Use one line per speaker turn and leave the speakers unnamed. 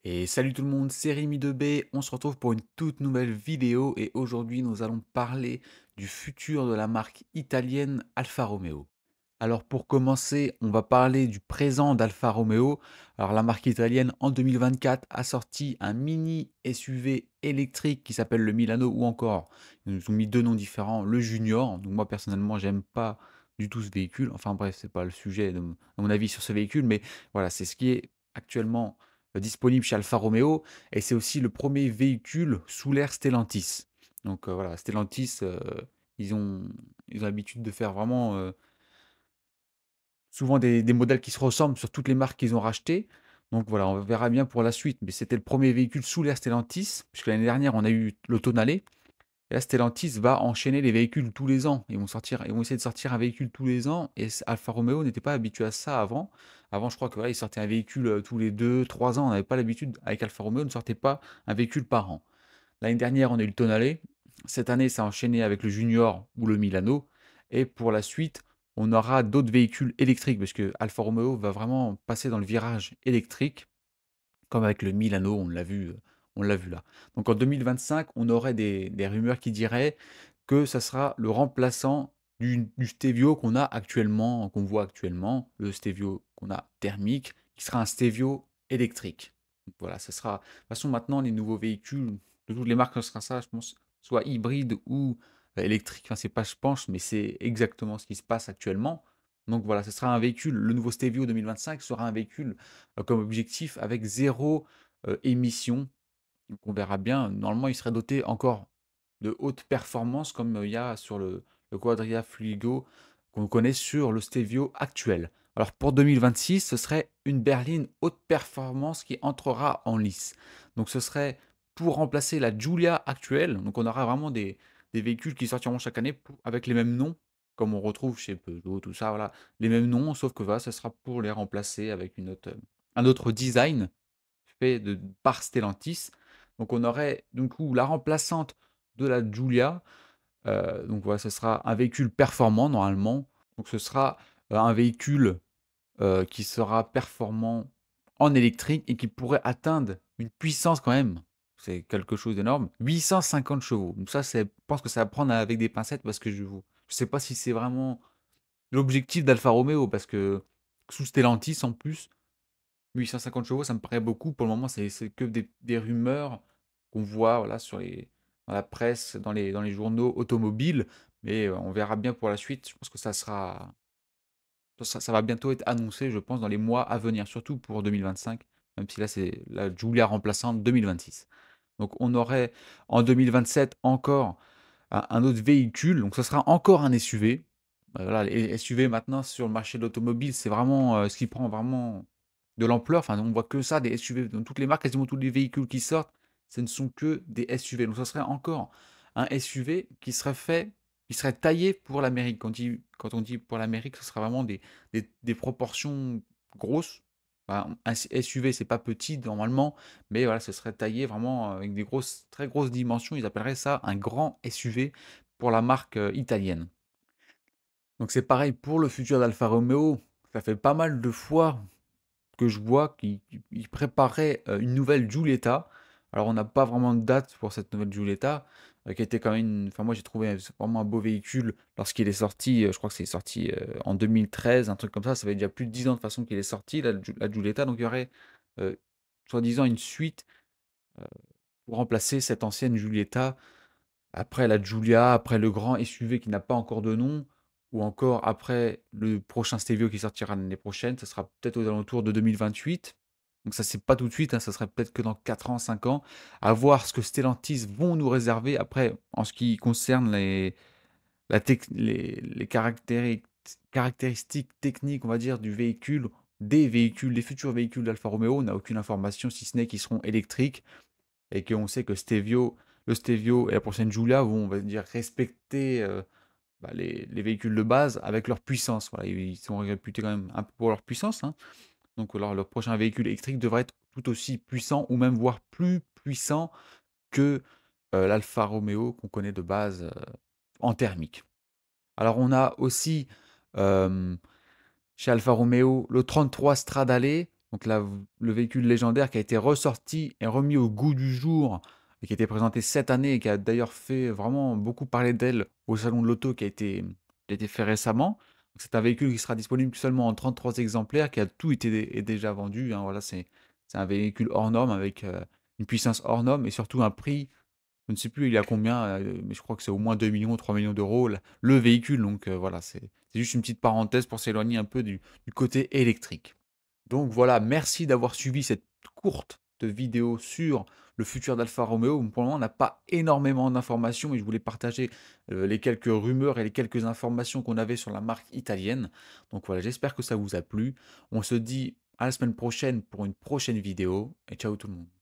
Et salut tout le monde, c'est Rémi 2B, on se retrouve pour une toute nouvelle vidéo et aujourd'hui nous allons parler du futur de la marque italienne Alfa Romeo. Alors pour commencer, on va parler du présent d'Alfa Romeo. Alors la marque italienne en 2024 a sorti un mini SUV électrique qui s'appelle le Milano ou encore, ils nous ont mis deux noms différents, le Junior. Donc moi personnellement j'aime pas du tout ce véhicule, enfin bref c'est pas le sujet de mon avis sur ce véhicule, mais voilà c'est ce qui est actuellement disponible chez Alfa Romeo et c'est aussi le premier véhicule sous l'ère Stellantis. Donc voilà, Stellantis, ils ont, ils ont l'habitude de faire vraiment souvent des modèles qui se ressemblent sur toutes les marques qu'ils ont rachetées. Donc voilà, on verra bien pour la suite. Mais c'était le premier véhicule sous l'ère Stellantis, puisque l'année dernière, on a eu le Tonale. Et là, Stellantis va enchaîner les véhicules tous les ans. Ils vont essayer de sortir un véhicule tous les ans. Et Alfa Romeo n'était pas habitué à ça avant. Avant, je crois que voilà, ils sortaient un véhicule tous les 2, 3 ans. On n'avait pas l'habitude, avec Alfa Romeo, on ne sortait pas un véhicule par an. L'année dernière, on a eu le Tonale. Cette année, ça a enchaîné avec le Junior ou le Milano. Et pour la suite, on aura d'autres véhicules électriques parce que Alfa Romeo va vraiment passer dans le virage électrique, comme avec le Milano, on l'a vu là. Donc en 2025, on aurait des rumeurs qui diraient que ça sera le remplaçant du Stevio qu'on a actuellement, qu'on voit actuellement, le Stevio qu'on a thermique, qui sera un Stevio électrique. Donc voilà, ça sera. De toute façon, maintenant, les nouveaux véhicules, de toutes les marques, ce sera ça, je pense, soit hybride ou électrique. Enfin, c'est pas, je pense, mais c'est exactement ce qui se passe actuellement. Donc voilà, ce sera un véhicule, le nouveau Stevio 2025 sera un véhicule comme objectif avec zéro émission. Donc on verra bien. Normalement, il serait doté encore de haute performance comme il y a sur le Quadria Fluigo qu'on connaît sur le Stevio actuel. Alors pour 2026, ce serait une berline haute performance qui entrera en lice. Donc ce serait pour remplacer la Giulia actuelle. Donc on aura vraiment des véhicules qui sortiront chaque année avec les mêmes noms, comme on retrouve chez Peugeot, tout ça, voilà. Les mêmes noms, sauf que voilà, ce sera pour les remplacer avec un autre design fait par Stellantis. Donc on aurait du coup la remplaçante de la Giulia. Donc voilà, ce sera un véhicule performant normalement. Donc ce sera un véhicule qui sera performant en électrique et qui pourrait atteindre une puissance quand même. C'est quelque chose d'énorme. 850 chevaux. Donc ça, je pense que ça va prendre avec des pincettes parce que je ne sais pas si c'est vraiment l'objectif d'Alfa Romeo parce que sous Stellantis en plus, 850 chevaux, ça me paraît beaucoup. Pour le moment, c'est que des rumeurs qu'on voit voilà, dans la presse, dans les journaux automobiles. Mais on verra bien pour la suite. Je pense que ça va bientôt être annoncé, je pense, dans les mois à venir, surtout pour 2025, même si là, c'est la Giulia remplaçante 2026. Donc, on aurait en 2027 encore un autre véhicule. Donc, ce sera encore un SUV. Voilà, les SUV maintenant sur le marché de l'automobile, c'est vraiment ce qui prend vraiment de l'ampleur. Enfin, on voit que ça, des SUV. Dans toutes les marques, quasiment tous les véhicules qui sortent, ce ne sont que des SUV. Donc, ce serait encore un SUV qui serait fait, qui serait taillé pour l'Amérique. Quand on dit pour l'Amérique, ce sera vraiment des proportions grosses. Enfin, un SUV, c'est pas petit normalement, mais voilà, ce serait taillé vraiment avec des grosses, très grosses dimensions. Ils appelleraient ça un grand SUV pour la marque italienne. Donc c'est pareil pour le futur d'Alfa Romeo. Ça fait pas mal de fois que je vois qu'ils préparaient une nouvelle Giulietta. Alors on n'a pas vraiment de date pour cette nouvelle Giulietta, qui était quand même enfin moi j'ai trouvé c'est vraiment un beau véhicule lorsqu'il est sorti, je crois que c'est sorti en 2013, un truc comme ça fait déjà plus de 10 ans de façon qu'il est sorti, la Giulietta, donc il y aurait soi-disant une suite pour remplacer cette ancienne Giulietta. Après la Giulia, après le grand SUV qui n'a pas encore de nom, ou encore après le prochain Stelvio qui sortira l'année prochaine, ça sera peut-être aux alentours de 2028. Donc ça, c'est pas tout de suite, hein, ça serait peut-être que dans 4 ans, 5 ans, à voir ce que Stellantis vont nous réserver. Après, en ce qui concerne les caractéristiques techniques, on va dire, du véhicule, des véhicules, des futurs véhicules d'Alfa Romeo, on n'a aucune information, si ce n'est qu'ils seront électriques et qu'on sait que le Stevio et la prochaine Giulia vont, on va dire, respecter les véhicules de base avec leur puissance. Voilà, ils sont réputés quand même un peu pour leur puissance, hein. Donc leur prochain véhicule électrique devrait être tout aussi puissant ou même voire plus puissant que l'Alfa Romeo qu'on connaît de base en thermique. Alors on a aussi euh, chez Alfa Romeo le 33 Stradale. Donc là, le véhicule légendaire qui a été ressorti et remis au goût du jour et qui a été présenté cette année et qui a d'ailleurs fait vraiment beaucoup parler d'elle au salon de l'auto qui a été fait récemment. Donc c'est un véhicule qui sera disponible seulement en 33 exemplaires, qui a tout été est déjà vendu, hein. Voilà, c'est un véhicule hors norme avec, une puissance hors norme et surtout un prix, je ne sais plus il est à combien, mais je crois que c'est au moins 2 millions 3 millions d'euros le véhicule. Donc voilà, c'est juste une petite parenthèse pour s'éloigner un peu du côté électrique. Donc voilà, merci d'avoir suivi cette courte vidéo sur le futur d'Alfa Romeo. Pour le moment, on n'a pas énormément d'informations, mais je voulais partager les quelques rumeurs et les quelques informations qu'on avait sur la marque italienne. Donc voilà, j'espère que ça vous a plu. On se dit à la semaine prochaine pour une prochaine vidéo et ciao tout le monde.